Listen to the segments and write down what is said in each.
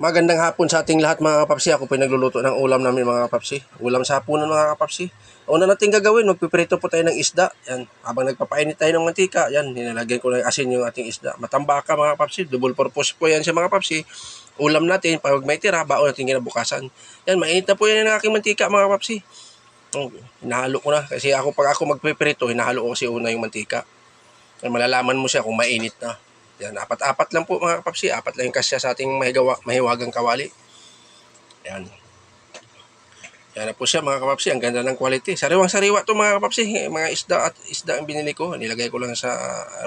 Magandang hapon sa ating lahat mga kapapsi. Ako po nagluluto ng ulam namin mga kapapsi. Ulam sa hapunan mga kapapsi. Una natin gagawin, magpiprito po tayo ng isda. Yan. Habang nagpapainit tayo ng mantika, yan, nilalagyan ko ng asin yung ating isda. Matambaka mga kapapsi. Double purpose po yan siya mga kapapsi. Ulam natin, pag may tira, baon natin kinabukasan. Yan, mainit na po yan ang aking mantika mga kapapsi. Hinahalo ko na. Kasi pag ako magpiprito, hinahalo ko kasi una yung mantika. Yan, malalaman mo siya kung mainit na. Yan, apat-apat lang po mga kapapsi. Apat lang yung kasya sa ating mahiwagang kawali. Yan. Yan na po siya mga kapapsi. Ang ganda ng quality. Sariwang-sariwa to mga kapapsi. Mga isda ang binili ko. Nilagay ko lang sa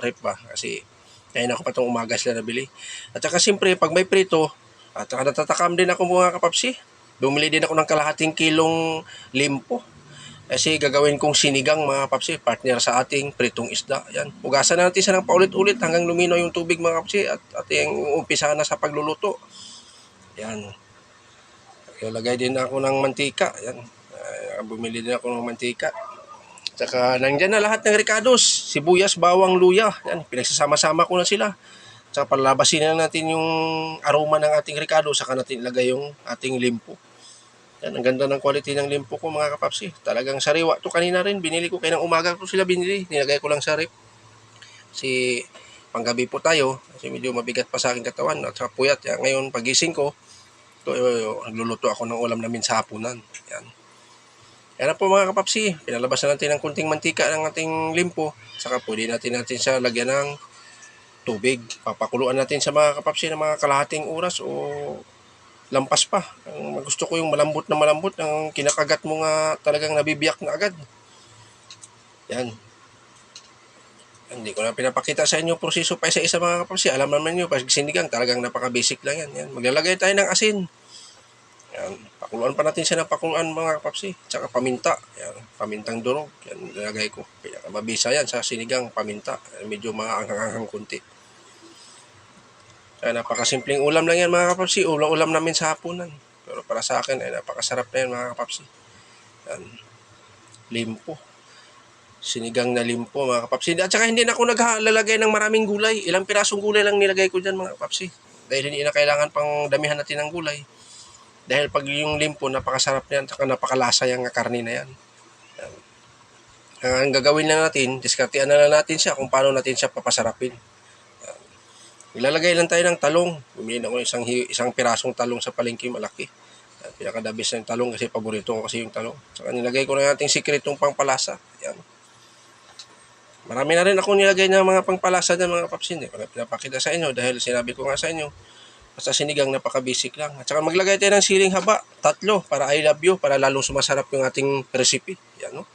rep ba. Kasi kaya na ko pa itong umaga sila nabili. At saka siyempre, pag may prito, at saka natatakam din ako mga kapapsi. Bumili din ako ng kalahating kilong limpo. Kasi gagawin kong sinigang mga kapapsi, partner sa ating pritong isda. Yan. Hugasan natin siya ng paulit-ulit hanggang lumino yung tubig mga kapapsi at ating umpisa na sa pagluluto. Yan. Ilagay din ako ng mantika. Yan. Bumili din ako ng mantika. Tsaka nandyan na lahat ng ricados, sibuyas, bawang, luya. Yan. Pinagsasama-sama ko na sila. Tsaka palabasin na natin yung aroma ng ating ricado, saka natin ilagay yung ating limpo. Yan, ang ganda ng quality ng limpo ko mga kapapsi. Talagang sariwa to kanina rin. Binili ko kaya ng umaga ko sila binili. Nilagay ko lang sa rep. Kasi panggabi po tayo. Kasi medyo mabigat pa sa aking katawan. At saka puyat. Yan, ngayon pagising ko, nagluluto ako ng ulam namin sa hapunan. Yan. Yan na po mga kapapsi. Pinalabas na natin ng kunting mantika ng ating limpo. Saka pwede natin siya lagyan ng tubig. Papakuluan natin sa mga kapapsi ng mga kalahating oras o lampas pa. Ang gusto ko yung malambot, ang kinakagat mo nga talagang nabibiyak na agad. Yan. Hindi ko na pinapakita sa inyo proseso pa isa-isa mga kapapsi. Alam naman nyo, pag sinigang talagang napaka-basic lang yan. Yan. Maglalagay tayo ng asin. Yan. Pakuluan pa natin siya ng pakuluan mga kapapsi. Tsaka paminta. Yan. Pamintang durog. Yan. Nilagay ko. Mabisa yan sa sinigang paminta. Medyo maanghang-anghang kunti. Ay, napakasimpleng ulam lang yan mga kapapsi. Ulam namin sa hapunan. Pero para sa akin ay napakasarap na yan mga kapapsi. Yan. Limpo. Sinigang na limpo mga kapapsi. At saka hindi na ako naglalagay ng maraming gulay. Ilang pirasong gulay lang nilagay ko dyan mga kapapsi. Dahil hindi na kailangan pang damihan natin ng gulay. Dahil pag yung limpo napakasarap na yan. At saka napakalasa yung karne na yan. Yan. Ang gagawin lang natin, diskartean na lang natin siya kung paano natin siya papasarapin. Ilalagay lang tayo ng talong. Bumili ako isang pirasong talong sa palengke, malaki. Pinakadabis na yung talong kasi paborito ko kasi yung talong. Saka nilagay ko na ating sikretong pangpalasa. Yan. Marami na rin ako nilagay ng mga pangpalasa ng mga papsin. Hindi ko na pinapakita sa inyo dahil sinabi ko nga sa inyo, basta sinigang napaka-basic lang. At saka maglagay tayo ng siling haba, 3 para I love you, para lalong sumasarap yung ating recipe. Yan, no?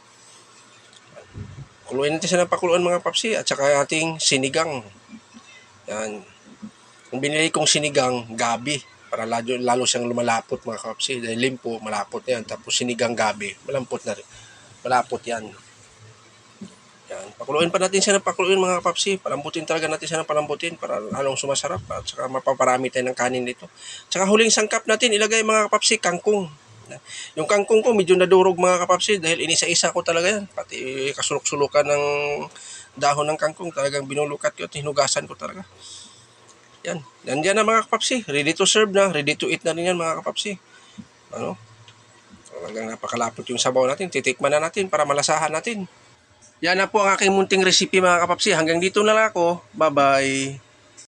Kuluin natin siya ng pakuluan mga papsi at saka ating sinigang. Yan. Kung binili kong sinigang, gabi. Para lalo siyang lumalapot mga kapapsi. Dahil limpo, malapot yan. Tapos sinigang gabi, malampot na rin. Malapot yan. Yan. Pakuluin pa natin siya ng pakuluin mga kapapsi. Palambutin talaga natin siya ng palambutin para lalong sumasarap. At saka mapaparami tayo ng kanin dito. Tsaka huling sangkap natin, ilagay mga kapapsi, kangkong. Yung kangkong ko medyo nadurog mga kapapsi dahil inisa-isa ko talaga yan. Pati kasulok-sulukan ng dahon ng kangkong, talagang binulukat ko at hinugasan ko talaga. Yan. Nandiyan na mga kapapsi. Ready to serve na. Ready to eat na rin yan mga kapapsi. Ano? Talagang napakalapot yung sabaw natin. Titikman na natin para malasahan natin. Yan na po ang aking munting recipe mga kapapsi. Hanggang dito na lang ako. Bye-bye.